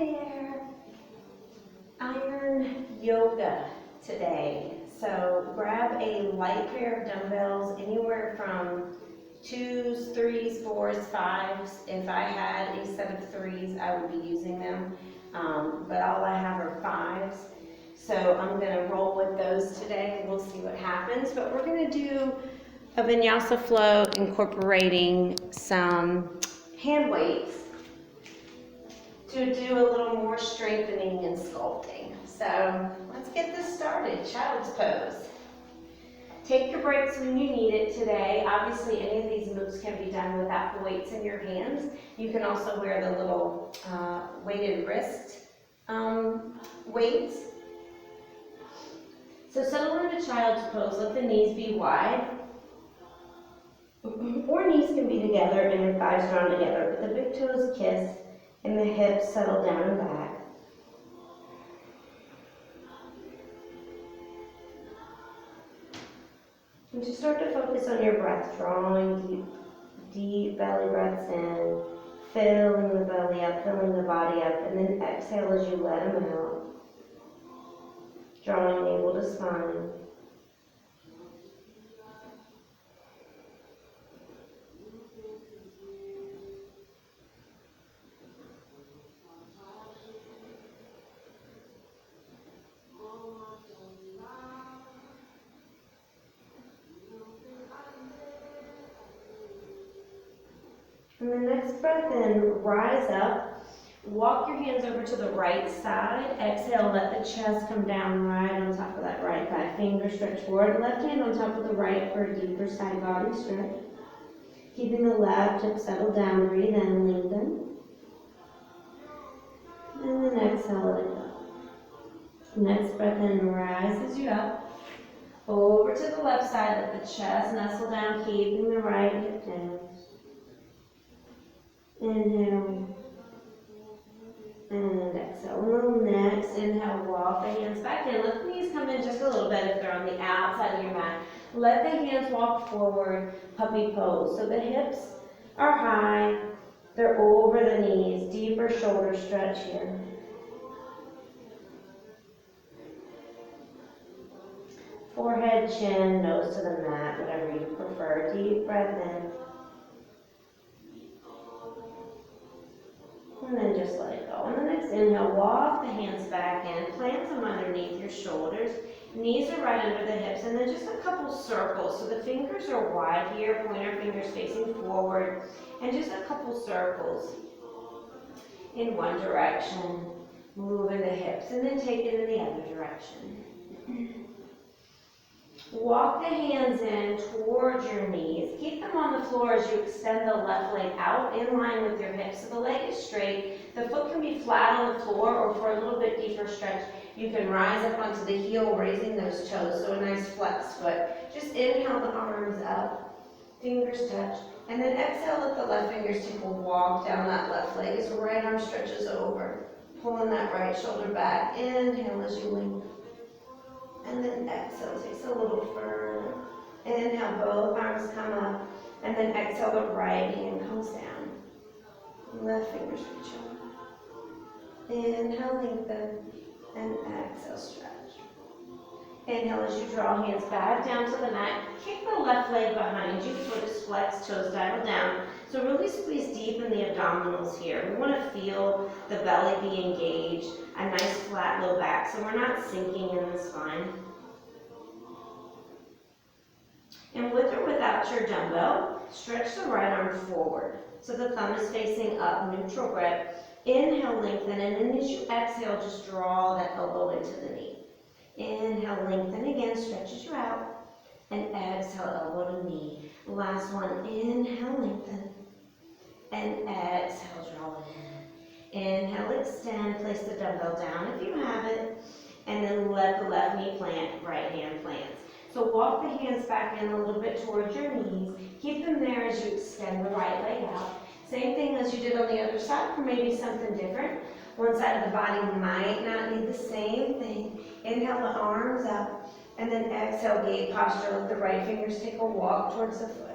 there. Iron yoga today. So grab a light pair of dumbbells, anywhere from 2s, 3s, 4s, 5s. If I had a set of 3s, I would be using them, but all I have are 5s. So I'm going to roll with those today. We'll see what happens, but we're going to do a vinyasa flow incorporating some hand weights to do a little more strengthening and sculpting. So let's get this started. Child's pose. Take your breaks when you need it today. Obviously, any of these moves can be done without the weights in your hands. You can also wear the little weighted wrist weights. So settle into child's pose. Let the knees be wide. Or knees can be together and your thighs drawn together. But the big toes kiss and the hips settle down and back. And just start to focus on your breath, drawing deep belly breaths in, filling the belly up, filling the body up, and then exhale as you let them out, drawing navel to spine. And the next breath in, rise up, walk your hands over to the right side, exhale, let the chest come down right on top of that right thigh, fingers stretch forward, left hand on top of the right for a deeper side body stretch. Keeping the left hip settled down, breathe in, lengthen. And then exhale, let it go. Next breath in, rises you up, over to the left side, let the chest nestle down, keeping the right hip down. Inhale, and exhale. Next, inhale, walk the hands back in. Let the knees come in just a little bit if they're on the outside of your mat. Let the hands walk forward, puppy pose. So the hips are high, they're over the knees, deeper shoulder stretch here. Forehead, chin, nose to the mat, whatever you prefer. Deep breath in. And then just let it go. On the next inhale, walk the hands back in, plant them underneath your shoulders. Knees are right under the hips, and then just a couple circles. So the fingers are wide here, pointer fingers facing forward, and just a couple circles in one direction. Moving the hips, and then take it in the other direction. Walk the hands in towards your knees. Keep them on the floor as you extend the left leg out in line with your hips. So the leg is straight. The foot can be flat on the floor, or for a little bit deeper stretch, you can rise up onto the heel, raising those toes. So a nice flex foot. Just inhale the arms up, fingers touch, and then exhale, let the left fingers take a walk down that left leg as the right arm stretches over. Pulling that right shoulder back. Inhale as you lengthen. And then exhale, takes a little further. Inhale, both arms come up. And then exhale, the right hand comes down. Left fingers reach up. Inhale, lengthen. And exhale, stretch. Inhale as you draw hands back down to the mat. Kick the left leg behind you. Foot is flexed, toes dial down. So really squeeze deep in the abdominals here. We want to feel the belly be engaged. A nice flat low back, so we're not sinking in the spine. And with or without your dumbbell, stretch the right arm forward. So the thumb is facing up, neutral grip. Inhale, lengthen, and then as you exhale, just draw that elbow into the knee. Inhale, lengthen again, stretches you out. And exhale, elbow to knee. Last one, inhale, lengthen. And exhale, draw it in. Inhale, extend, place the dumbbell down if you have it, and then let the left knee plant, right hand plants. So walk the hands back in a little bit towards your knees. Keep them there as you extend the right leg out. Same thing as you did on the other side, or maybe something different. One side of the body might not need the same thing. Inhale the arms up, and then exhale, gate posture. Let the right fingers take a walk towards the foot.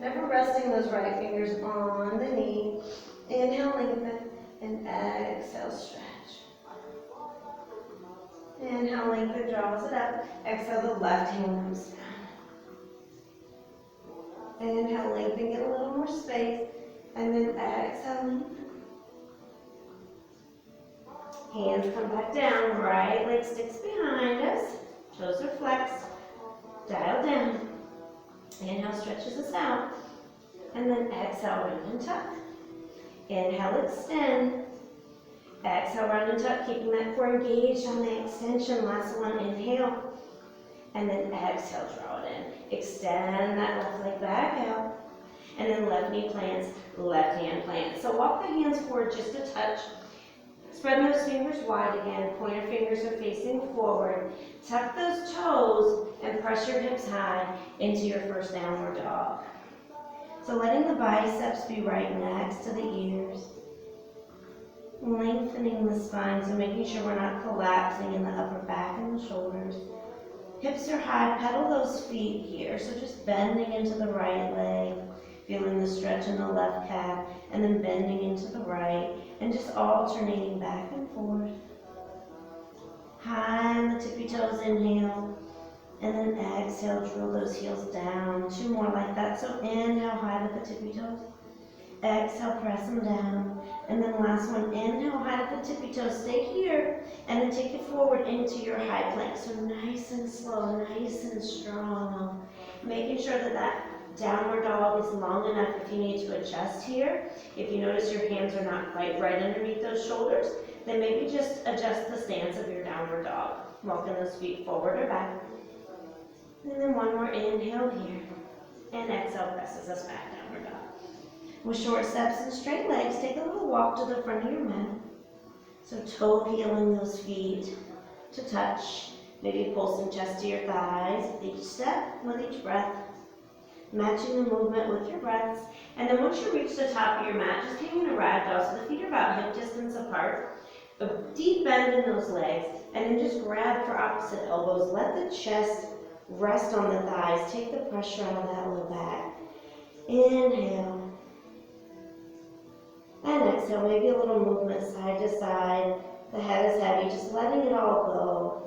Never resting those right fingers on the knee. Inhale, lengthen, And exhale, stretch. Inhale, lengthen, draws it up. Exhale, the left hand comes down. Inhale, lengthen, get a little more space. And then exhale, lengthen. Hands come back down, right leg sticks behind us. Toes are flexed. Dial down. Inhale, stretches us out. And then exhale, round and tuck. Inhale, extend. Exhale, round and tuck, keeping that core engaged on the extension. Last one, inhale. And then exhale, draw it in. Extend that left leg back out. And then left knee plants, left hand plants. So walk the hands forward just a touch. Spread those fingers wide again. Pointer fingers are facing forward. Tuck those toes and press your hips high into your first downward dog. So letting the biceps be right next to the ears. Lengthening the spine, so making sure we're not collapsing in the upper back and the shoulders. Hips are high, pedal those feet here. So just bending into the right leg, feeling the stretch in the left calf, and then bending into the right, and just alternating back and forth. High on the tippy toes, inhale, and then exhale, drill those heels down. 2 more like that. So inhale, high with the tippy toes. Exhale, press them down. And then last one, inhale, high with the tippy toes. Stay here, and then take it forward into your high plank. So nice and slow, nice and strong. Making sure that that downward dog is long enough if you need to adjust here. If you notice your hands are not quite right underneath those shoulders, then maybe just adjust the stance of your downward dog. Walking those feet forward or back. And then one more inhale here. And exhale presses us back, downward dog. With short steps and straight legs, take a little walk to the front of your mat. So toe healing those feet to touch. Maybe pull some chest to your thighs with each step, with each breath. Matching the movement with your breaths. And then once you reach the top of your mat, just hang in a ragdoll so the feet are about hip distance apart. A deep bend in those legs, and then just grab for opposite elbows. Let the chest rest on the thighs. Take the pressure out of that low back. Inhale. And exhale, maybe a little movement side to side. The head is heavy, just letting it all go.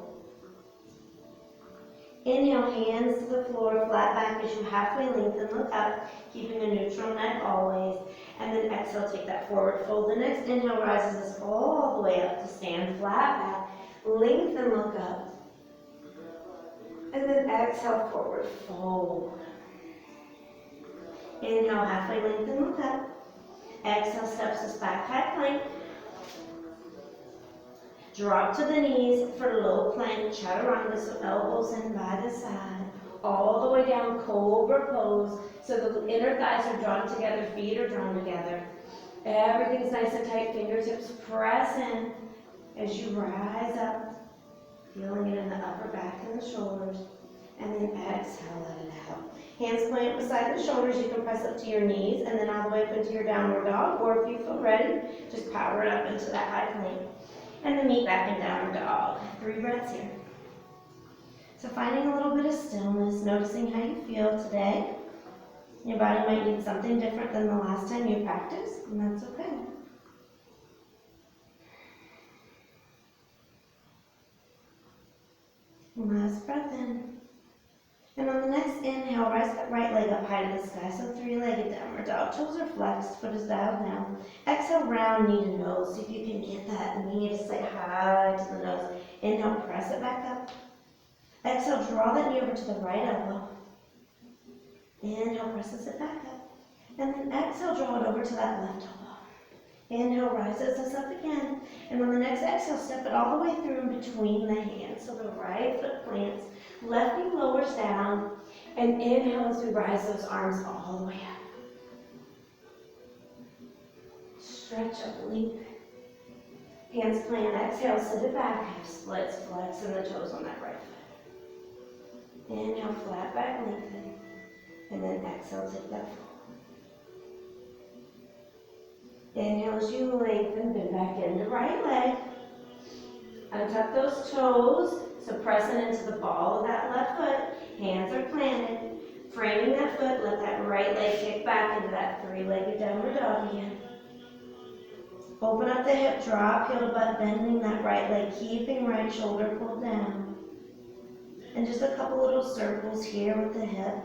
Inhale, hands to the floor, flat back as you halfway lengthen, look up, keeping a neutral neck always. And then exhale, take that forward fold. The next inhale rises us all the way up to stand flat back. Lengthen, look up. And then exhale, forward fold. Inhale, halfway lengthen, look up. Exhale, steps us back, high plank. Drop to the knees for low plank, chaturanga, so elbows in by the side. All the way down, cobra pose. So the inner thighs are drawn together, feet are drawn together. Everything's nice and tight, fingertips press in as you rise up. Feeling it in the upper back and the shoulders. And then exhale, let it out. Hands plant beside the shoulders, you can press up to your knees and then all the way up into your downward dog, or if you feel ready, just power it up into that high plank. And then meet back in downward dog. 3 breaths here. So finding a little bit of stillness, noticing how you feel today. Your body might need something different than the last time you practiced, and that's okay. Last breath in. And on the next inhale, rise that right leg up high to the sky. So 3-legged downward dog. Toes are flexed, foot is dialed down. Exhale, round knee to nose. See if you can get that knee to stay high to the nose. Inhale, press it back up. Exhale, draw that knee over to the right elbow. Inhale, presses it back up. And then exhale, draw it over to that left elbow. Inhale, rises us up again. And on the next exhale, step it all the way through in between the hands. So the right foot plants. Left knee lowers down, and inhale as we rise those arms all the way up. Stretch up, lengthen. Hands plant, exhale, sit it back, hip splits, flexing the toes on that right foot. Inhale, flat back, lengthen, and then exhale, take that forward. Inhale as you lengthen, bend back into right leg. Untuck those toes. So pressing into the ball of that left foot, hands are planted, framing that foot, let that right leg kick back into that 3-legged downward dog again. Open up the hip, drop heel to butt, bending that right leg, keeping right shoulder pulled down. And just a couple little circles here with the hip,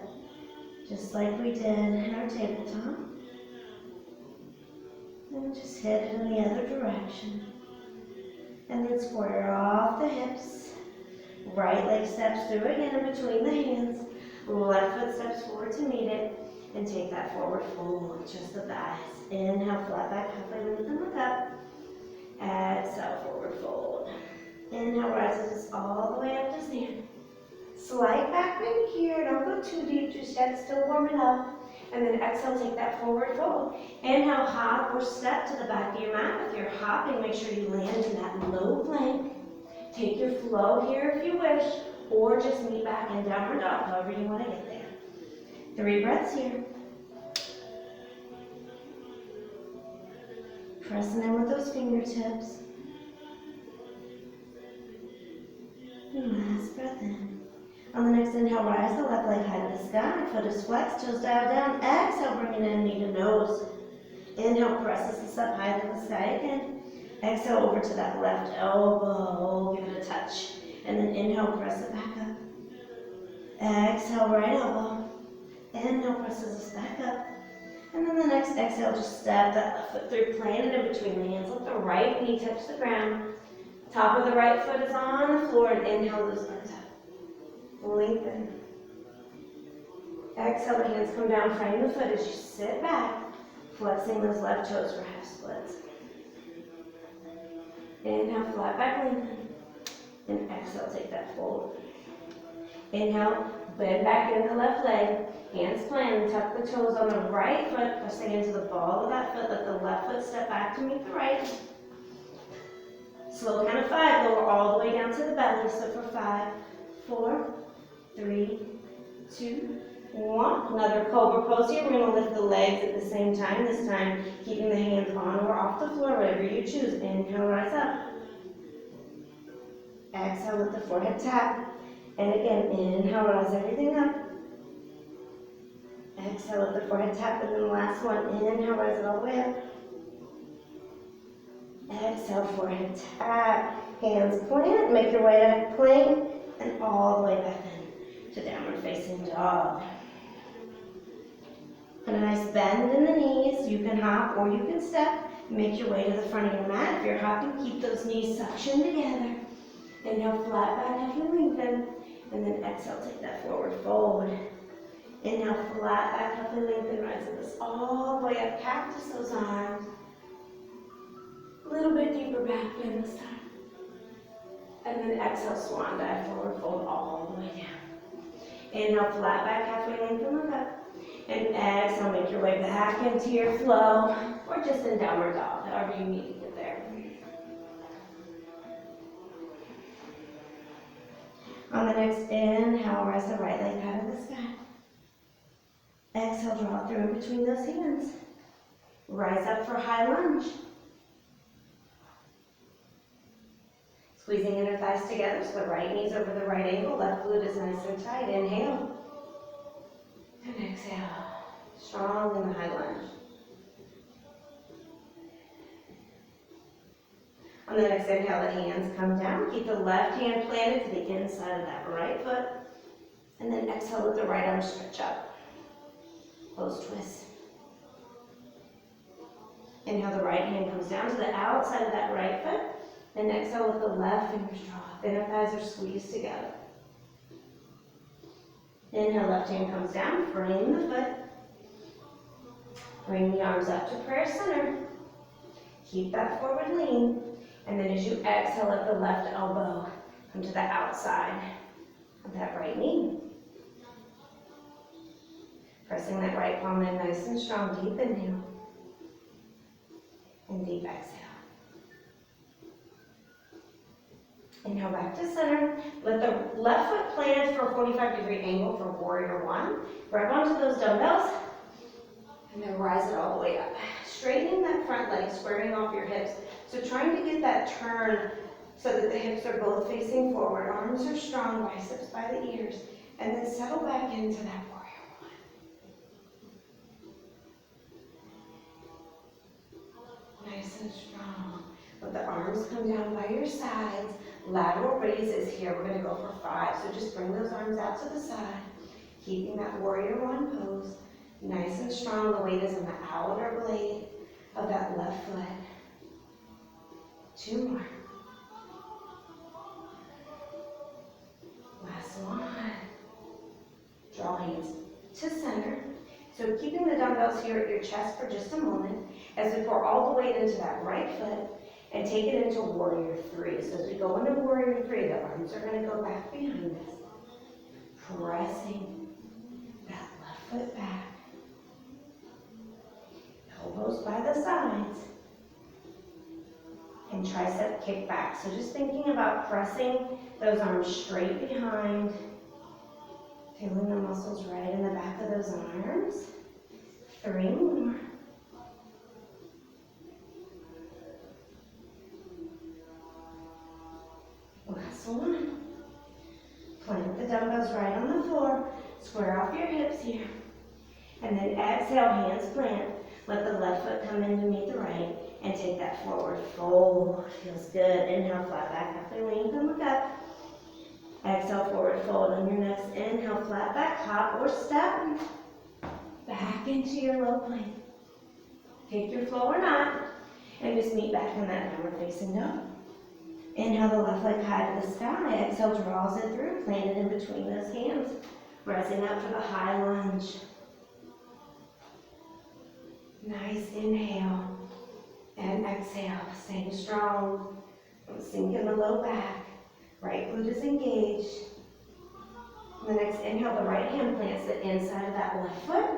just like we did in our tabletop. And just hit it in the other direction. And then square off the hips. Right leg steps through again in between the hands. Left foot steps forward to meet it. And take that forward fold, just the thighs. Inhale, flat back, halfway lift and look up. Exhale, forward fold. Inhale, rises all the way up to stand. Slight back bend here, don't go too deep just yet, still warming up. And then exhale, take that forward fold. Inhale, hop or step to the back of your mat. If you're hopping, make sure you land in that low plank. Take your flow here if you wish, or just meet back in downward dog, however you want to get there. 3 breaths here. Pressing in with those fingertips. And last breath in. On the next inhale, rise the left leg high to the sky. Foot is flexed, toes dialed down. Exhale, bring it in, knee to nose. Inhale, presses this up high to the sky again. Exhale, over to that left elbow. Give it a touch. And then inhale, press it back up. Exhale, right elbow. Inhale, presses us back up. And then the next exhale, just step that left foot through, plant it in between the hands. Let the right knee touch the ground. Top of the right foot is on the floor, and inhale, those arms up. Lengthen. Exhale, the hands come down, frame the foot as you sit back, flexing those left toes for half splits. Inhale, flat back, lengthen. And exhale, take that forward. Inhale, bend back in the left leg. Hands plant, tuck the toes on the right foot, pressing into the ball of that foot. Let the left foot step back to meet the right. Slow count of 5, lower all the way down to the belly. So for 5, 4, 3, 2, 1. Another cobra pose here. We're going to lift the legs at the same time. This time, keeping the hands on or off the floor, whatever you choose. Inhale, rise up. Exhale, let the forehead tap. And again, inhale, rise everything up. Exhale, let the forehead tap, and then the last one. Inhale, rise it all the way up. Exhale, forehead tap. Hands plant, make your way to plank, and all the way back in to downward facing dog. And a nice bend in the knees. You can hop or you can step. Make your way to the front of your mat. If you're hopping, keep those knees suctioned together. Inhale, flat back, halfway lengthen. And then exhale, take that forward fold. Inhale, flat back, halfway lengthen, rising this all the way up, cactus those arms. A little bit deeper back bend this time. And then exhale, swan dive, forward fold all the way down. Inhale, flat back, halfway lengthen, look up. And exhale, make your way back into your flow, or just in downward dog, however you need to get there. On the next inhale, rise the right leg out of the sky. Exhale, draw through in between those hands. Rise up for high lunge. Squeezing inner thighs together so the right knee's over the right ankle, left glute is nice and tight. Inhale. And exhale. Strong in the high lunge. On the next inhale, the hands come down. Keep the left hand planted to the inside of that right foot. And then exhale, let the right arm stretch up. Close twist. Inhale, the right hand comes down to the outside of that right foot. And exhale, let the left fingers draw. Inner thighs are squeezed together. Inhale, left hand comes down. Frame the foot. Bring the arms up to prayer center. Keep that forward lean. And then as you exhale, let the left elbow come to the outside of that right knee. Pressing that right palm in nice and strong. Deep inhale. And deep exhale. Inhale back to center. Let the left foot plant for a 45-degree angle for warrior one. Grab onto those dumbbells. And then rise it all the way up. Straightening that front leg, squaring off your hips. So trying to get that turn so that the hips are both facing forward. Arms are strong, biceps by the ears. And then settle back into that warrior one. Nice and strong. Let the arms come down by your sides. Lateral raises here. We're gonna go for 5. So just bring those arms out to the side, keeping that warrior one pose. Nice and strong. The weight is on the outer blade of that left foot. 2 more. Last one. Draw hands to center. So keeping the dumbbells here at your chest for just a moment as we pour all the weight into that right foot and take it into warrior 3. So as we go into warrior 3, the arms are going to go back behind us, pressing that left foot back. Elbows by the sides. And tricep kick back. So just thinking about pressing those arms straight behind, feeling the muscles right in the back of those arms. 3 more. Last one. Plant the dumbbells right on the floor. Square off your hips here. And then exhale, hands plant. Let the left foot come in to meet the right. And take that forward fold. Feels good. Inhale, flat back, halfway lean, come look up. Exhale, forward fold on your next inhale, flat back, hop or step. Back into your low plank. Take your flow or not. And just meet back in that downward facing dog. Inhale the left leg high to the sky. Exhale, draws it through, plant it in between those hands. Rising up for the high lunge. Nice inhale. And exhale, staying strong. Sink in the low back. Right glute is engaged. And the next inhale, the right hand plants the inside of that left foot.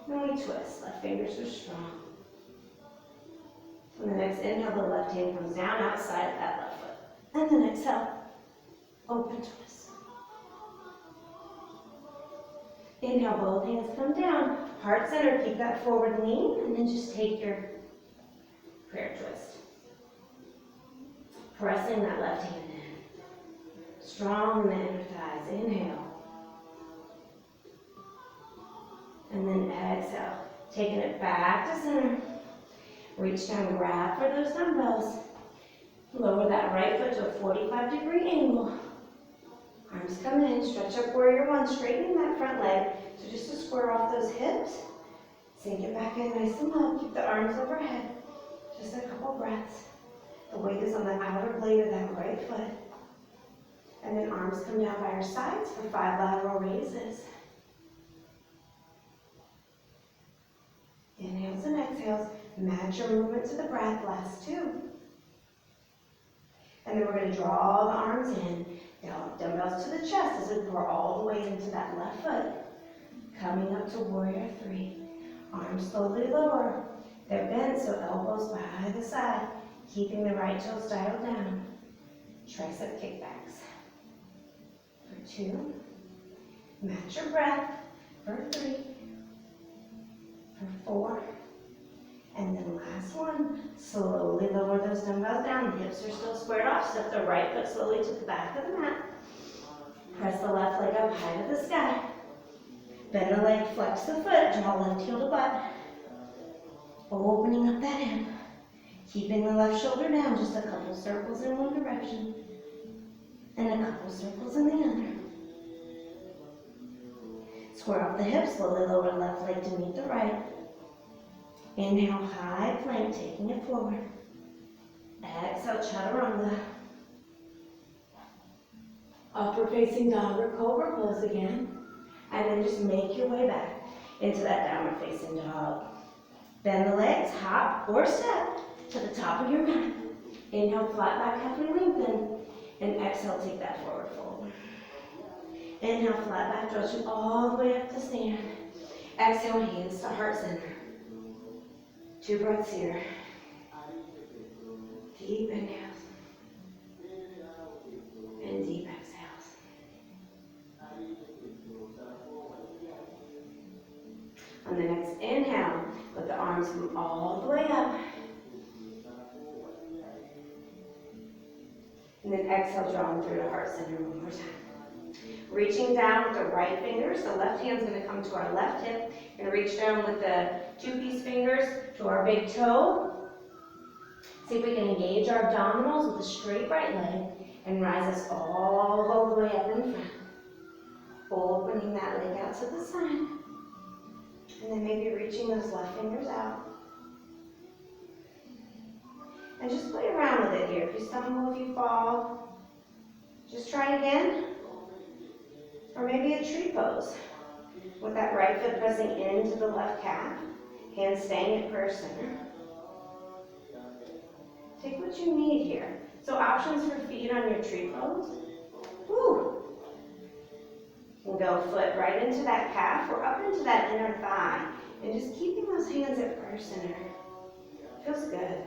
And we twist. Left fingers are strong. And the next inhale, the left hand comes down outside of that left foot. And then exhale, open twist. Inhale, both hands come down. Heart center, keep that forward lean. And then just take your prayer twist. Pressing that left hand in. Strong in the inner thighs. Inhale. And then exhale. Taking it back to center. Reach down, grab for those dumbbells. Lower that right foot to a 45-degree angle. Arms come in, stretch up warrior 1, straightening that front leg. So just to square off those hips. Sink it back in nice and low. Keep the arms overhead. Just a couple breaths. The weight is on the outer blade of that right foot. And then arms come down by our sides for 5 lateral raises. Inhales and exhales. Match your movement to the breath. Last 2. And then we're going to draw the arms in. Dumbbells to the chest as we pour all the weight into that left foot. Coming up to warrior 3. Arms slowly lower. They're bent, so elbows by the side. Keeping the right toes dialed down. Tricep kickbacks. For 2. Match your breath. For 3. For 4. And then last one. Slowly lower those dumbbells down. The hips are still squared off. Step the right foot slowly to the back of the mat. Press the left leg up high to the sky. Bend the leg, flex the foot. Draw left heel to butt. Opening up that hip. Keeping the left shoulder down. Just a couple circles in one direction. And a couple circles in the other. Square off the hips. Slowly lower left leg to meet the right. Inhale, high plank, taking it forward. Exhale, chaturanga. Upward facing dog or cobra pose again. And then just make your way back into that downward facing dog. Bend the legs, hop or step to the top of your mat. Inhale, flat back, halfway lengthen. And exhale, take that forward fold. Inhale, flat back, draw you all the way up to stand. Exhale, hands to heart center. 2 breaths here. Deep inhales. And deep exhales. On the next inhale, let the arms come all the way up. And then exhale, draw them through to heart center one more time. Reaching down with the right fingers, the left hand's going to come to our left hip. We're going to reach down with the 2-piece fingers to our big toe. See if we can engage our abdominals with a straight right leg and rise us all the way up in front. Opening that leg out to the side. And then maybe reaching those left fingers out. And just play around with it here. If you stumble, if you fall, just try again. Or maybe a tree pose. With that right foot pressing into the left calf. Hands staying at prayer center. Take what you need here. So options for feet on your tree pose. Woo! You can go foot right into that calf or up into that inner thigh. And just keeping those hands at prayer center. Feels good.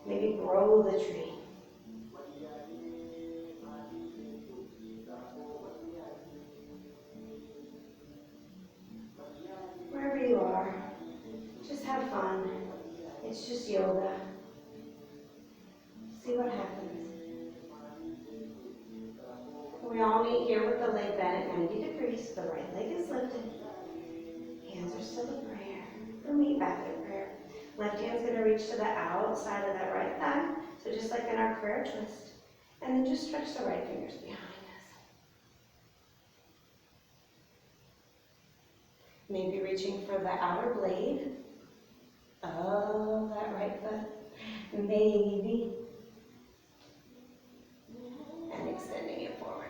Maybe grow the tree. Wherever you are, just have fun. It's just yoga. See what happens. We all meet here with the leg bent at 90 degrees. The right leg is lifted. Hands are still in prayer. Or meet back in prayer. Left hand's going to reach to the outside of that right thigh. So just like in our prayer twist. And then just stretch the right fingers behind us. Maybe reaching for the outer blade of that right foot. Maybe. And extending it forward.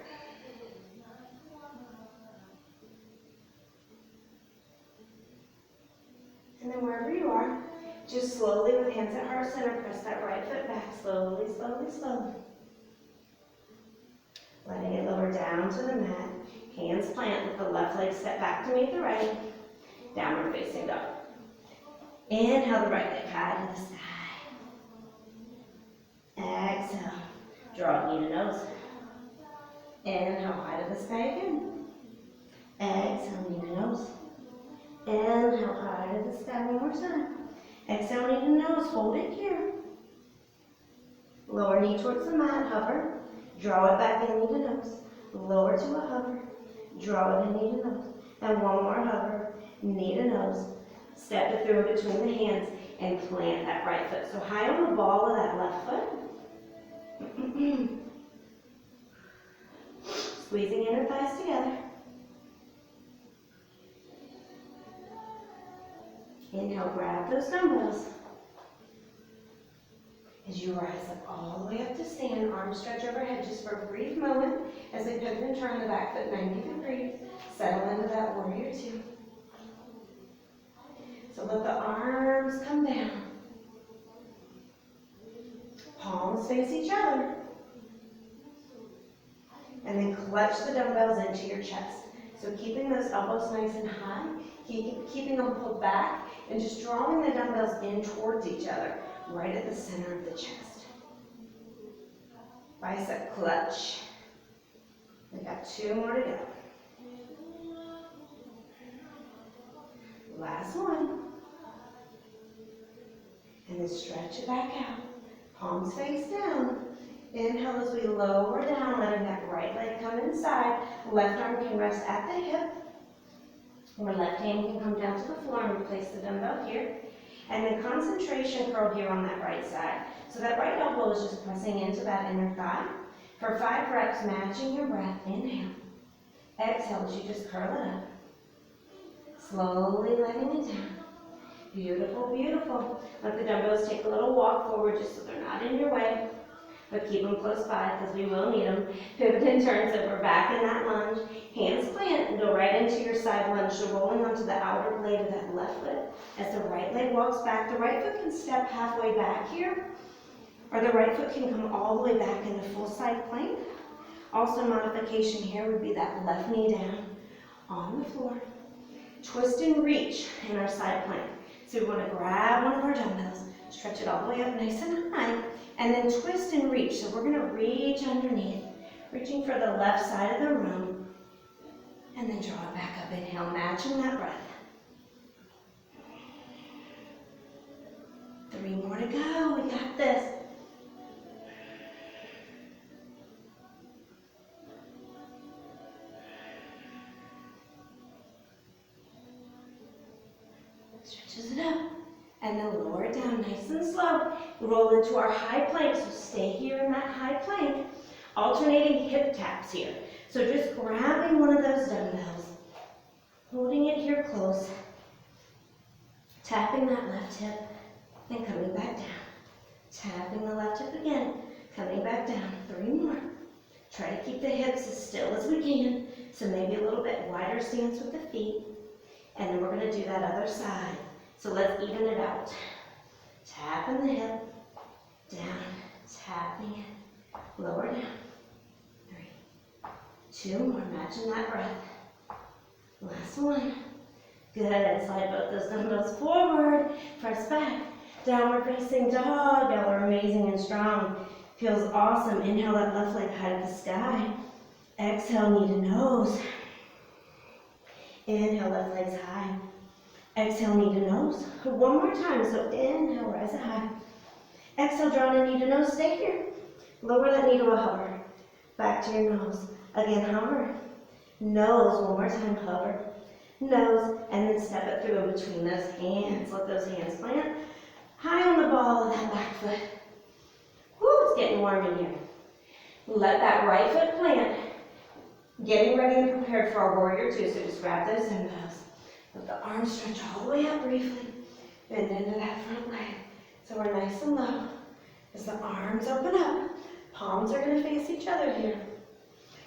And then wherever you are, just slowly with hands at heart center, press that right foot back. Slowly, slowly, slowly. Letting it lower down to the mat. Hands plant with the left leg step back to meet the right. Downward facing dog. Inhale the right leg high to the sky. Exhale. Draw knee to nose. Inhale high to the sky again. Exhale knee to nose. Inhale high to the sky one more time. Exhale knee to nose. Hold it here. Lower knee towards the mat. Hover. Draw it back in knee to nose. Lower to a hover. Draw it in knee to nose. And one more hover. Knee to nose. Step it through between the hands and plant that right foot. So high on the ball of that left foot. Squeezing inner thighs together. Inhale, grab those dumbbells. As you rise up all the way up to stand, arms stretch overhead just for a brief moment as we pivot and turn the back foot 90 degrees. Settle into that warrior two. So let the arms come down. Palms face each other. And then clutch the dumbbells into your chest. So keeping those elbows nice and high, keeping them pulled back, and just drawing the dumbbells in towards each other, right at the center of the chest. Bicep clutch. We got 2 more to go. Last one. And then stretch it back out. Palms face down. Inhale as we lower down, letting that right leg come inside. Left arm can rest at the hip. Or left hand can come down to the floor and replace the dumbbell here. And then concentration curl here on that right side. So that right elbow is just pressing into that inner thigh. For 5 reps, matching your breath. Inhale. Exhale as you just curl it up. Slowly letting it down. Beautiful, beautiful. Let the dumbbells take a little walk forward just so they're not in your way. But keep them close by because we will need them. Pivot and turn so we're back in that lunge. Hands plant and go right into your side lunge. So rolling onto the outer blade of that left foot. As the right leg walks back, the right foot can step halfway back here. Or the right foot can come all the way back into full side plank. Also modification here would be that left knee down on the floor. Twist and reach in our side plank. So we want to grab one of our dumbbells, stretch it all the way up nice and high, and then twist and reach. So we're going to reach underneath, reaching for the left side of the room, and then draw it back up. Inhale, matching that breath. 3 more to go. We got this. Stretches it up. And then lower it down nice and slow. Roll into our high plank, so stay here in that high plank. Alternating hip taps here. So just grabbing one of those dumbbells, holding it here close, tapping that left hip, and coming back down. Tapping the left hip again, coming back down. 3 more. Try to keep the hips as still as we can, so maybe a little bit wider stance with the feet. And then we're going to do that other side. So let's even it out. Tapping the hip, down, tapping it, lower down. 3, 2 more, matching that breath. Last one. Good, slide both those dumbbells forward, press back. Downward facing dog, y'all are amazing and strong. Feels awesome. Inhale that left leg high to the sky. Exhale, knee to nose. Inhale, left legs high. Exhale, knee to nose. One more time, so inhale, rise it high. Exhale, draw to knee to nose, stay here. Lower that knee to a hover. Back to your nose. Again, hover. Nose, one more time, hover. Nose, and then step it through in between those hands. Let those hands plant high on the ball of that back foot. Woo, it's getting warm in here. Let that right foot plant. Getting ready and prepared for our warrior two, so just grab those dumbbells. Let the arms stretch all the way up briefly. Bend into that front leg. So we're nice and low. As the arms open up, palms are going to face each other here.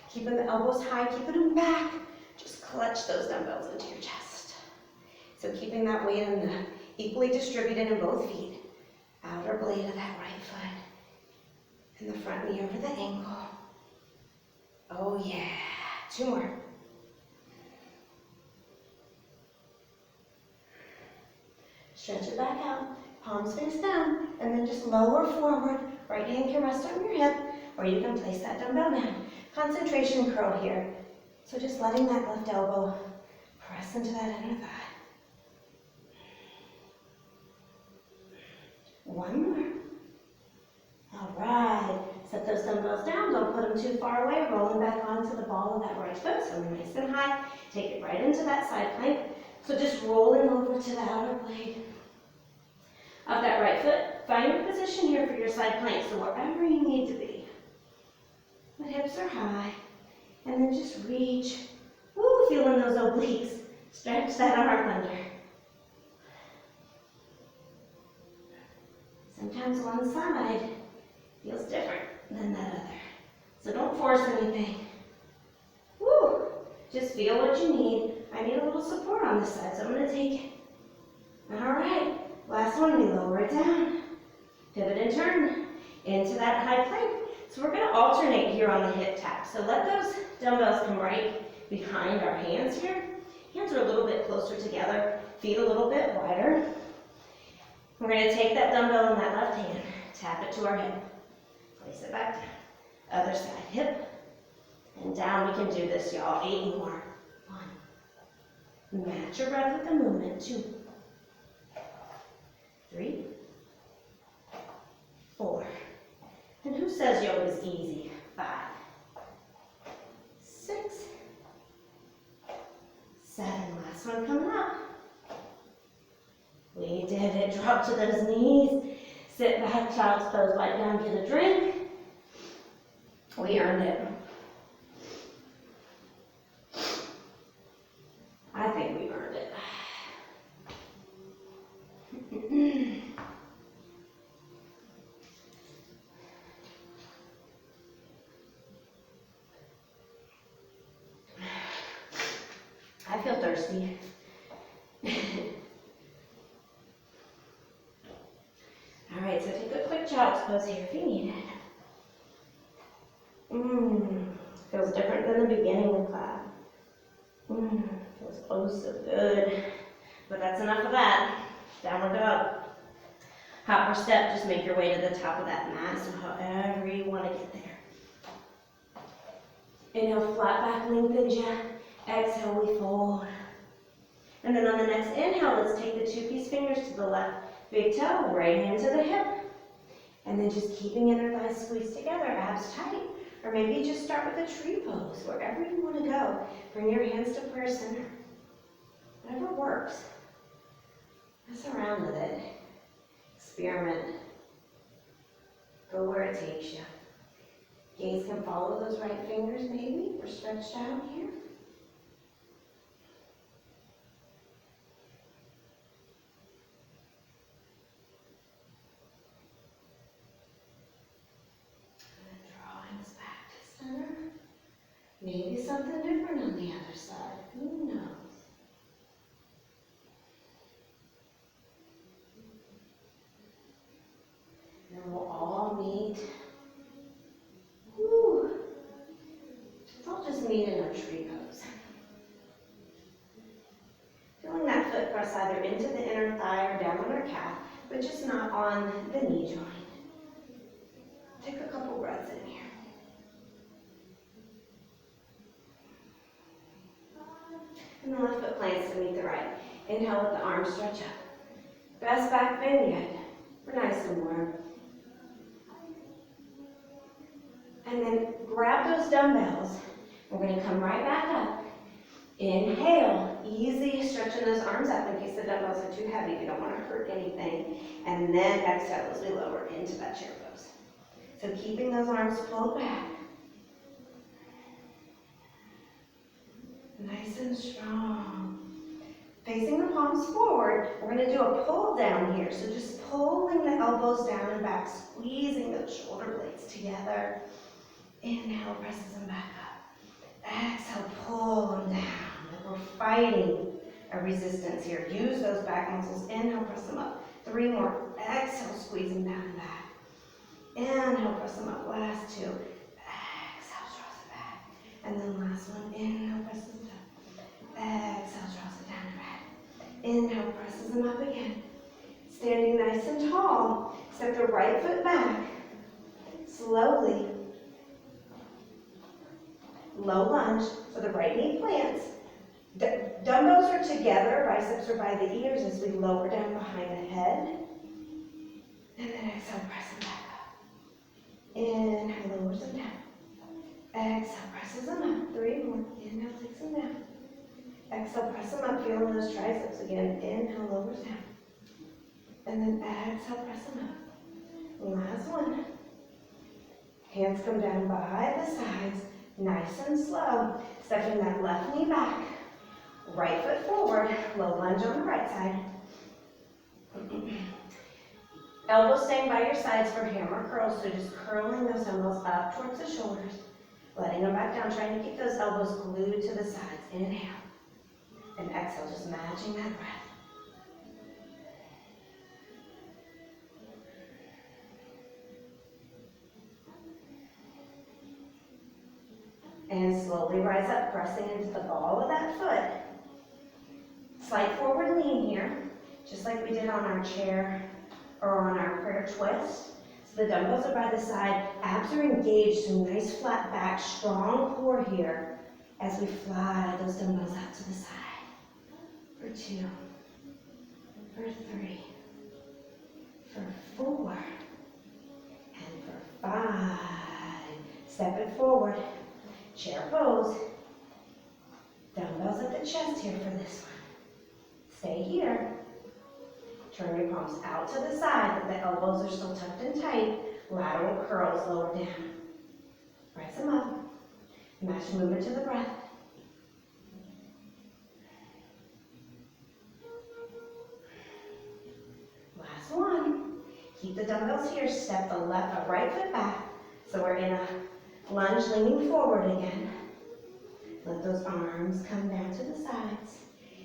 Keeping the elbows high, keeping them back. Just clutch those dumbbells into your chest. So keeping that weight in the equally distributed in both feet. Outer blade of that right foot. And the front knee over the ankle. Oh yeah. 2 more. Stretch it back out. Palms face down. And then just lower forward. Right hand can rest on your hip. Or you can place that dumbbell down. Concentration curl here. So just letting that left elbow press into that inner thigh. 1 more. All right. Set those dumbbells down. Don't put them too far away. Rolling back onto the ball of that right foot. So we're nice and high. Take it right into that side plank. So just rolling over to the outer blade of that right foot. Find your position here for your side plank. So wherever you need to be. The hips are high. And then just reach. Woo, feeling those obliques. Stretch that arm under. Sometimes one side feels different than that other. So don't force anything. Woo! Just feel what you need. I need a little support on this side, so I'm going to take it. All right. Last one, we lower it down. Pivot and turn into that high plank. So we're going to alternate here on the hip tap. So let those dumbbells come right behind our hands here. Hands are a little bit closer together. Feet a little bit wider. We're going to take that dumbbell in that left hand, tap it to our hip, place it back down. Other side, hip, and down. We can do this, y'all. 8 more. 1. Match your breath with the movement. 2. 3. 4. And who says yoga is easy? 5. 6. 7. Last one coming up. We did it. Drop to those knees. Sit back, child's pose, lie down, get a drink. We earned it. I think we earned it. I feel thirsty. All right, so take a quick child's pose here if you need it. Feels different than the beginning of class. Feels oh so good. But that's enough of that. Downward dog. Hop or step, just make your way to the top of that mat, so however you want to get there. Inhale, flat back lengthens ya. Exhale, we fold. And then on the next inhale, let's take the 2-piece fingers to the left big toe, right hand to the hip. And then just keeping inner thighs squeezed together, abs tight. Or maybe just start with a tree pose, wherever you want to go. Bring your hands to prayer center. Whatever works. Mess around with it. experiment. Go where it takes you. Gaze can follow those right fingers maybe. We're stretched out here. Drawing us back to center. Maybe something different on the other side. Who knows? And we'll all meet. Woo! Let's all just meet in our tree pose. Feeling that foot press either into the inner thigh or down on our calf, but just not on the knee joint. Take a couple breaths in here. And the left foot plants to meet the right. Inhale, let the arms stretch up. Best back bend yet. We're nice and warm. And then grab those dumbbells. We're going to come right back up. Inhale, easy, stretching those arms up in case the dumbbells are too heavy. We don't want to hurt anything. And then exhale as we lower into that chair pose. So keeping those arms pulled back. Nice and strong. Facing the palms forward, we're going to do a pull down here. So just pulling the elbows down and back, squeezing those shoulder blades together. Inhale, presses them back up. Exhale, pull them down. Like we're fighting a resistance here. Use those back muscles. Inhale, press them up. 3 more. Exhale, squeeze them down and back. Inhale, press them up. Last 2. Exhale, draws it back. And then last one. Inhale, presses them down. Exhale, draws it down and back. Inhale, presses them up again. Standing nice and tall. Step the right foot back. Slowly. Low lunge, so the right knee plants. Dumbbells are together, biceps are by the ears as we lower down behind the head. And then exhale, press them back up. Inhale, lowers them down. Exhale, presses them up. 3 more. Inhale, takes them down. Exhale, press them up, feeling those triceps again. Inhale, lowers down. And then exhale, press them up. Last one. Hands come down by the sides. Nice and slow. Stepping that left knee back. Right foot forward. Low lunge on the right side. Elbows staying by your sides for hammer curls. So just curling those elbows up towards the shoulders. Letting them back down. Trying to keep those elbows glued to the sides. Inhale. And exhale. Just matching that breath. And slowly rise up, pressing into the ball of that foot. Slight forward lean here, just like we did on our chair or on our prayer twist. So the dumbbells are by the side, abs are engaged, so nice flat back, strong core here as we fly those dumbbells out to the side. For 2, for 3, for 4, and for 5. Step it forward. Chair pose. Dumbbells at the chest here for this one. Stay here. Turn your palms out to the side, but the elbows are still tucked in tight. Lateral curls lower down. Rise them up. Match movement to the breath. Last one. Keep the dumbbells here. Step the right foot back. So we're in a lunge, leaning forward again. Let those arms come down to the sides.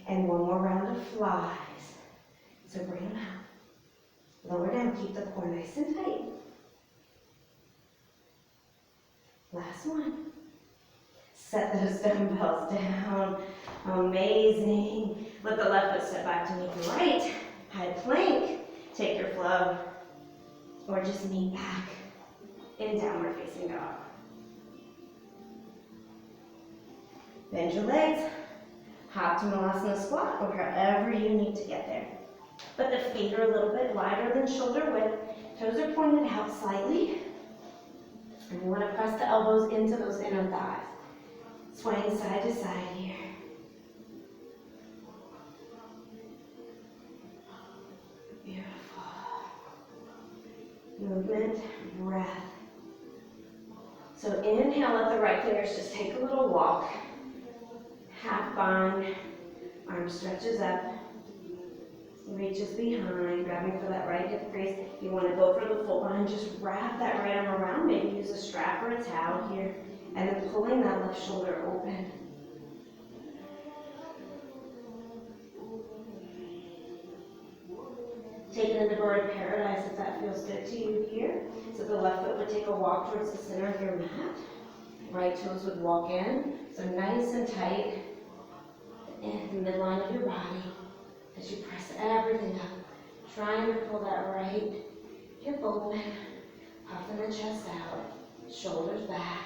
And one more round of flies. So bring them out. Lower down, keep the core nice and tight. Last one. Set those dumbbells down. Amazing. Let the left foot step back to meet the right. High plank. Take your flow. Or just meet back in downward facing dog. Bend your legs, hop to Malasana squat, or however you need to get there. But the feet are a little bit wider than shoulder width. Toes are pointed out slightly. And you want to press the elbows into those inner thighs. Swaying side to side here. Beautiful. movement, breath. So inhale, let the right fingers just take a little walk. Half bind, arm stretches up, reaches behind, grabbing for that right hip crease. You want to go for the full bind, just wrap that right arm around, maybe use a strap or a towel here, and then pulling that left shoulder open. Take it into bird paradise if that feels good to you here. So the left foot would take a walk towards the center of your mat. Right toes would walk in, so nice and tight in the midline of your body as you press everything up. Trying to pull that right hip open, puffing the chest out, shoulders back.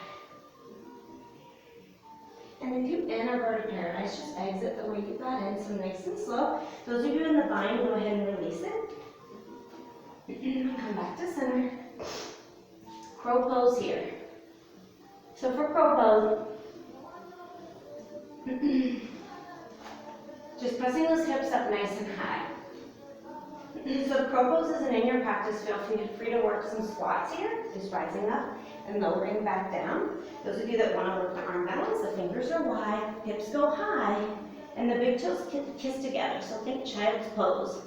And if you enter bird paradise, just exit the way you got in, so nice and slow. Those of you in the bind, go ahead and release it. Come back to center. Crow pose here. So for crow pose, just pressing those hips up nice and high. So crow pose isn't in your practice. Feel free to work some squats here, just rising up and lowering back down. Those of you that want to work the arm balance, the fingers are wide, hips go high, and the big toes kiss together. So think child's pose.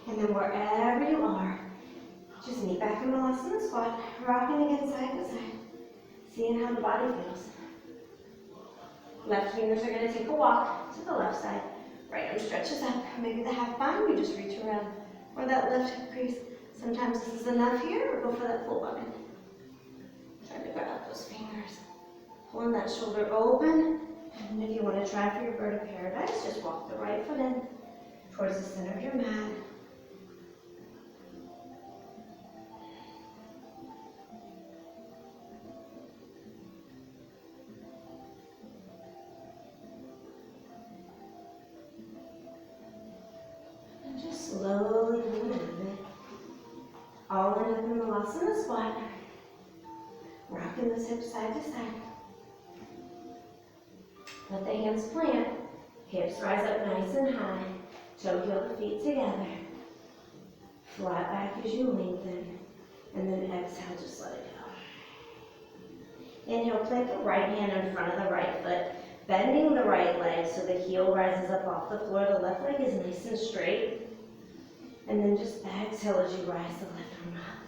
And then wherever you are, just meet back in Malasana squat, rocking again side to side, seeing how the body feels. Left fingers are going to take a walk to the left side. Right arm stretches up. Maybe the half bind, you just reach around for that left hip crease. Sometimes this is enough here, or go for that full bind. Try to grab those fingers. Pulling that shoulder open. And if you want to try for your bird of paradise, just walk the right foot in towards the center of your mat. Slowly move it. All in up in Malasana squat. Rocking those hips side to side. Let the hands plant. Hips rise up nice and high. Toe heel the feet together. Flat back as you lengthen. And then exhale, just let it go. Inhale, plant the right hand in front of the right foot. Bending the right leg so the heel rises up off the floor. The left leg is nice and straight. And then just exhale as you rise the left arm up.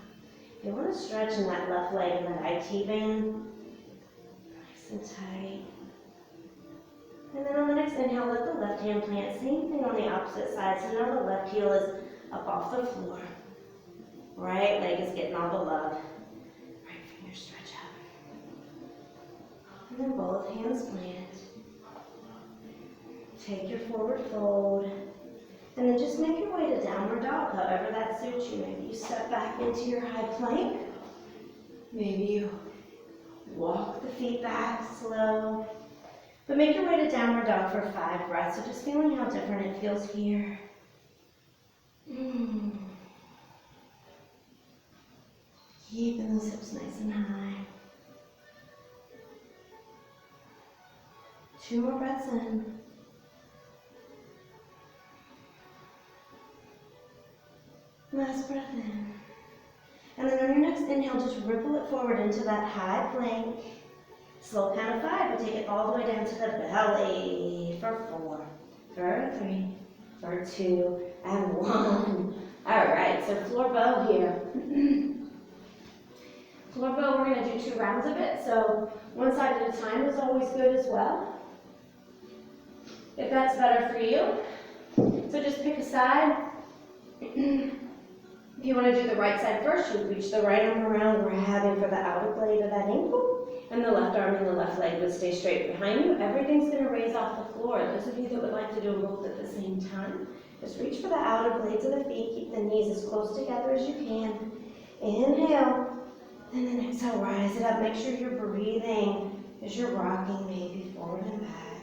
You want to stretch in that left leg in that IT band. Nice and tight. And then on the next inhale, let the left hand plant. Same thing on the opposite side. So now the left heel is up off the floor. Right leg is getting all the love. Right finger stretch up. And then both hands plant. Take your forward fold. And then just make your way to downward dog, however that suits you. Maybe you step back into your high plank. Maybe you walk the feet back slow. But make your way to downward dog for 5 breaths. So just feeling how different it feels here. Keeping those hips nice and high. 2 more breaths in. Last breath in. And then on your next inhale, just ripple it forward into that high plank. Slow count of 5, but take it all the way down to the belly for 4, for 3, for 2, and 1. All right, so floor bow here. Floor bow, we're going to do 2 rounds of it. So one side at a time is always good as well, if that's better for you. So just pick a side. If you want to do the right side first, you reach the right arm around, grabbing for the outer blade of that ankle, and the left arm and the left leg would stay straight behind you. Everything's going to raise off the floor. Those of you that would like to do them both at the same time, just reach for the outer blades of the feet. Keep the knees as close together as you can. Inhale, and then exhale, rise it up. Make sure you're breathing as you're rocking, maybe forward and back.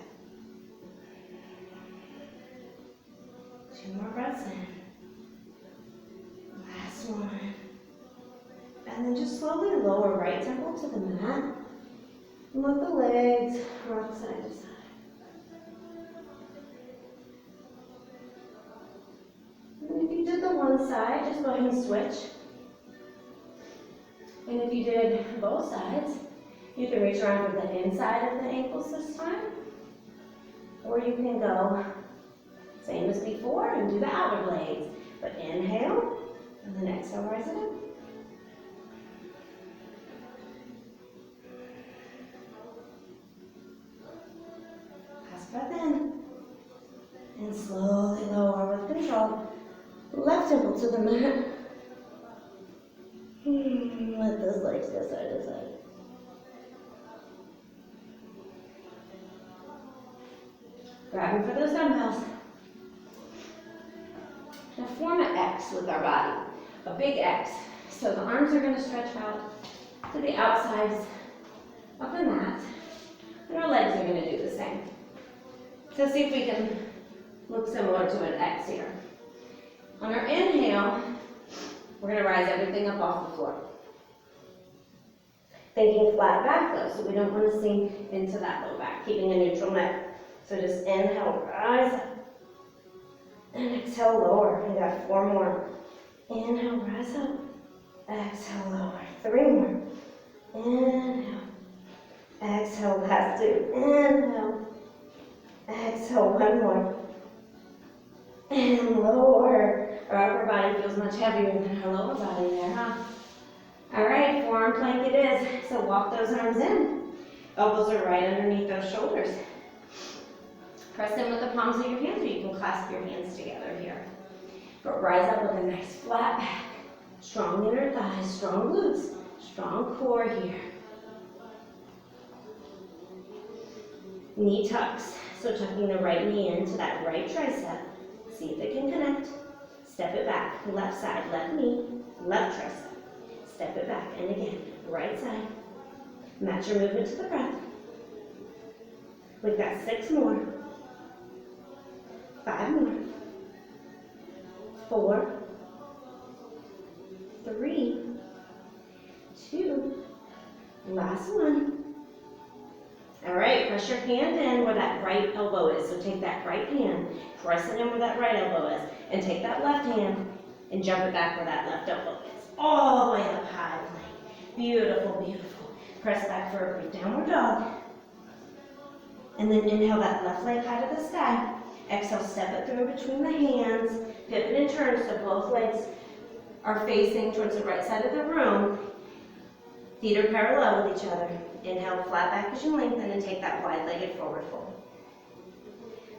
2 more breaths in. Last one. And then just slowly lower right temple to the mat. Let the legs rock side to side. And if you did the one side, just go ahead and switch. And if you did both sides, you can reach around to the inside of the ankles this time. Or you can go same as before and do the outer blades. But inhale, and then exhale, rise it up. Last breath in. And slowly lower with control. Left ankle to the mat. Let those legs go side to side. Grabbing for those dumbbells. Now form an X with our body, a big X. So the arms are going to stretch out to the outsides of the mat, and our legs are going to do the same. So see if we can look similar to an X here. On our inhale, we're going to rise everything up off the floor. Thinking flat back though, so we don't want to sink into that low back, keeping a neutral neck. So just inhale, rise up. And exhale, lower. We got 4 more. Inhale, rise up. Exhale, lower. 3 more. Inhale. Exhale, last 2. Inhale. Exhale, 1 more. And lower. Our upper body feels much heavier than our lower body there, huh? All right, forearm plank it is. So walk those arms in. Elbows are right underneath those shoulders. Press in with the palms of your hands, or you can clasp your hands together here. But rise up with a nice flat back. Strong inner thighs, strong glutes, strong core here. Knee tucks. So tucking the right knee into that right tricep. See if it can connect. Step it back. Left side, left knee, left tricep. Step it back. And again, right side. Match your movement to the breath. We've got 6 more. 5 more. 4, 3, 2, last one. All right, press your hand in where that right elbow is. So take that right hand, press it in where that right elbow is, and take that left hand and jump it back where that left elbow is. All the way up high plank. Beautiful, beautiful. Press back for a brief downward dog. And then inhale that left leg high to the sky. Exhale, step it through between the hands, pivot and turn so both legs are facing towards the right side of the room. Feet are parallel with each other. Inhale, flat back as you lengthen, and take that wide-legged forward fold.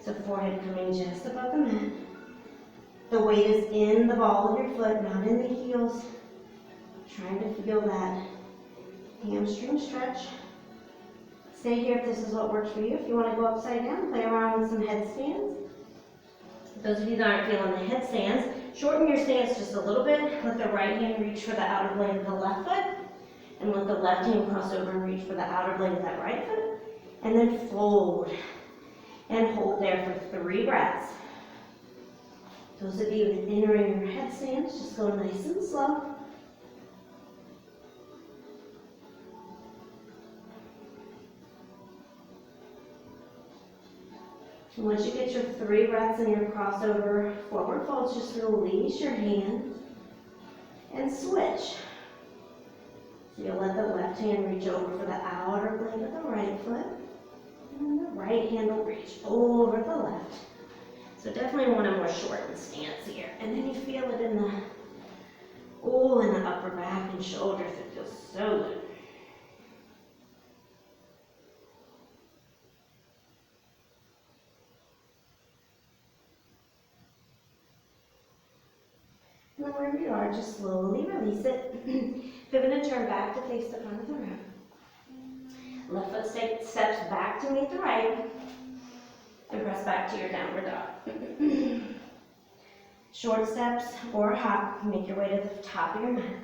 So forehead coming just above the mat. The weight is in the ball of your foot, not in the heels. Trying to feel that hamstring stretch. Stay here if this is what works for you. If you want to go upside down, play around with some headstands. Those of you that aren't feeling the headstands, shorten your stance just a little bit. Let the right hand reach for the outer blade of the left foot. And let the left hand cross over and reach for the outer blade of that right foot. And then fold. And hold there for 3 breaths. Those of you entering your headstands, just go nice and slow. And once you get your 3 breaths in your crossover forward folds, just release your hands and switch. So you'll let the left hand reach over for the outer blade of the right foot, and the right hand will reach over the left. So definitely want a more shortened stance here. And then you feel it in the upper back and shoulders. It feels so good. And then wherever you are, just slowly release it. Pivot and turn back to face the front of the room. Left foot steps back to meet the right. And press back to your downward dog. Short steps or hop. Make your way to the top of your mat.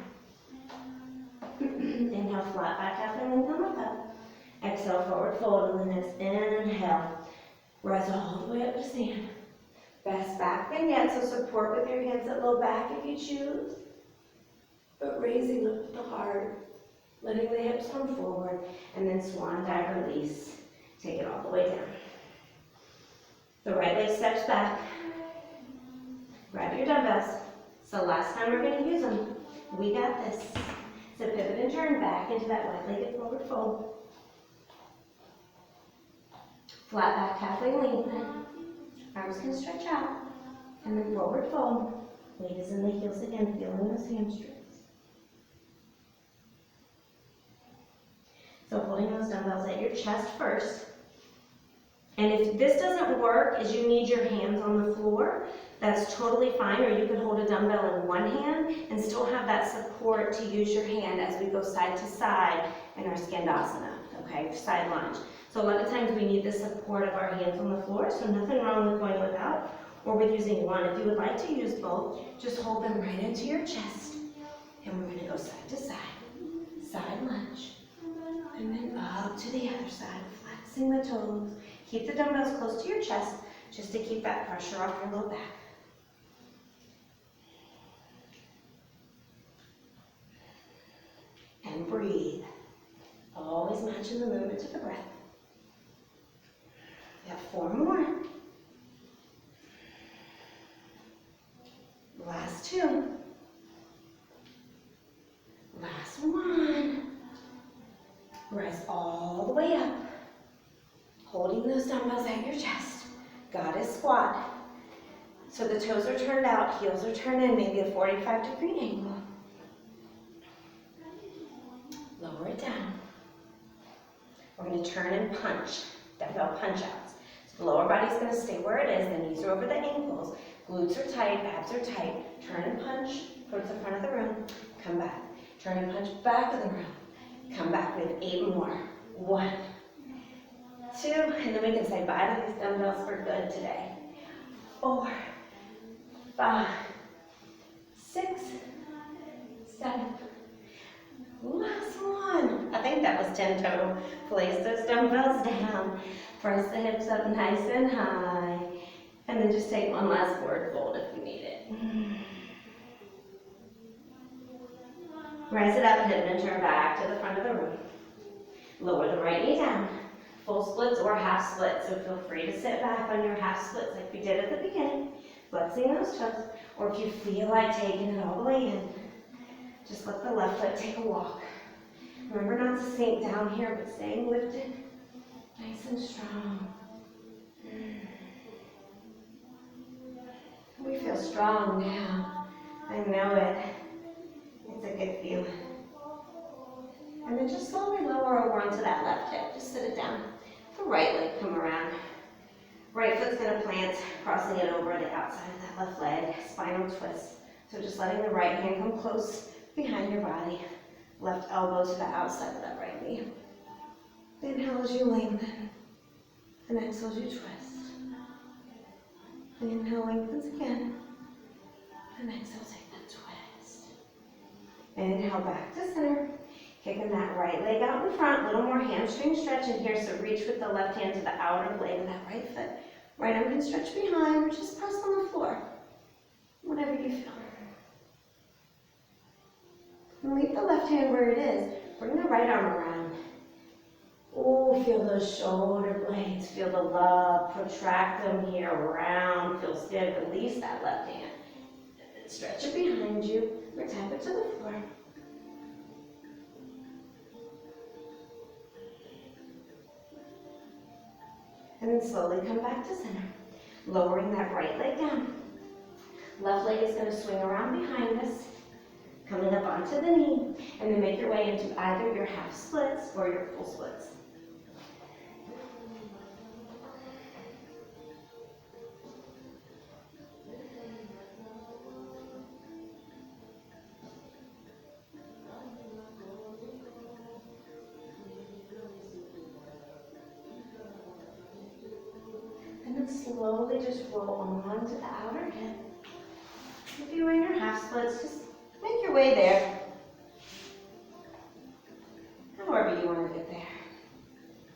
Inhale, flat back half and then come up. Exhale, forward fold, and then next inhale. Rise all the way up to stand. Best back bend yet, so support with your hands at low back if you choose. But raising up the heart, letting the hips come forward, and then swan dive release. Take it all the way down. The right leg steps back. Grab your dumbbells. So last time we're going to use them. We got this. So pivot and turn back into that wide-legged forward fold. Flat back, halfway lengthen. Arms can stretch out. And then forward fold. Weight is in the heels again, feeling those hamstrings. So holding those dumbbells at your chest first. And if this doesn't work, is you need your hands on the floor, that's totally fine, or you could hold a dumbbell in one hand and still have that support to use your hand as we go side to side in our Skandasana, okay, side lunge. So a lot of times we need the support of our hands on the floor, so nothing wrong with going without or with using one. If you would like to use both, just hold them right into your chest. And we're gonna go side to side lunge, and then up to the other side, flexing the toes. Keep the dumbbells close to your chest, just to keep that pressure off your low back. And breathe. Always matching the movement to the breath. We have 4 more. Last 2. Last 1. Rise all the way up. Holding those dumbbells at your chest. Goddess squat. So the toes are turned out, heels are turned in, maybe a 45-degree angle. Lower it down. We're going to turn and punch, dumbbell punch outs. So the lower body's going to stay where it is, the knees are over the ankles, glutes are tight, abs are tight. Turn and punch towards the front of the room, come back. Turn and punch back of the room, come back. We have 8 more. 1, 2, and then we can say bye to these dumbbells for good today. 4, 5, 6, 7. Last one. I think that was 10 total. Place those dumbbells down. Press the hips up nice and high. And then just take one last forward fold if you need it. Rise it up, pivot and turn back to the front of the room. Lower the right knee down. Full splits or half splits, so feel free to sit back on your half splits like we did at the beginning, flexing those toes, or if you feel like taking it all the way in, just let the left foot take a walk. Remember not to sink down here, but staying lifted, nice and strong. We feel strong now. I know it. It's a good feeling. And then just slowly lower over onto that left hip. Just sit it down. The right leg come around. Right foot's going to plant, crossing it over the outside of that left leg. Spinal twist. So just letting the right hand come close behind your body. Left elbow to the outside of that right knee. Inhale as you lengthen. And exhale as you twist. Inhale, lengthens again. And exhale, take that twist. Inhale, back to center. Kicking that right leg out in front, a little more hamstring stretch in here, so reach with the left hand to the outer leg of that right foot. Right arm can stretch behind, or just press on the floor. Whatever you feel. And leave the left hand where it is. Bring the right arm around. Oh, feel those shoulder blades. Feel the love. Protract them here around. Feels good. Release that left hand. Stretch it behind you, or tap it to the floor. And then slowly come back to center. Lowering that right leg down. Left leg is going to swing around behind us, coming up onto the knee, and then make your way into either your half splits or your full splits. Slowly just roll on to the outer hip. If you're in your half splits, just make your way there. However you want to get there.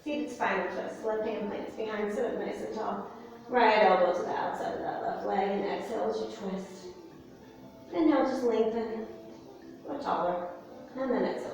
Seated spinal twist. Left hand plants behind, sit up nice and tall. Right elbow to the outside of that left leg, and exhale as you twist. Inhale, just lengthen. Go taller. And then exhale.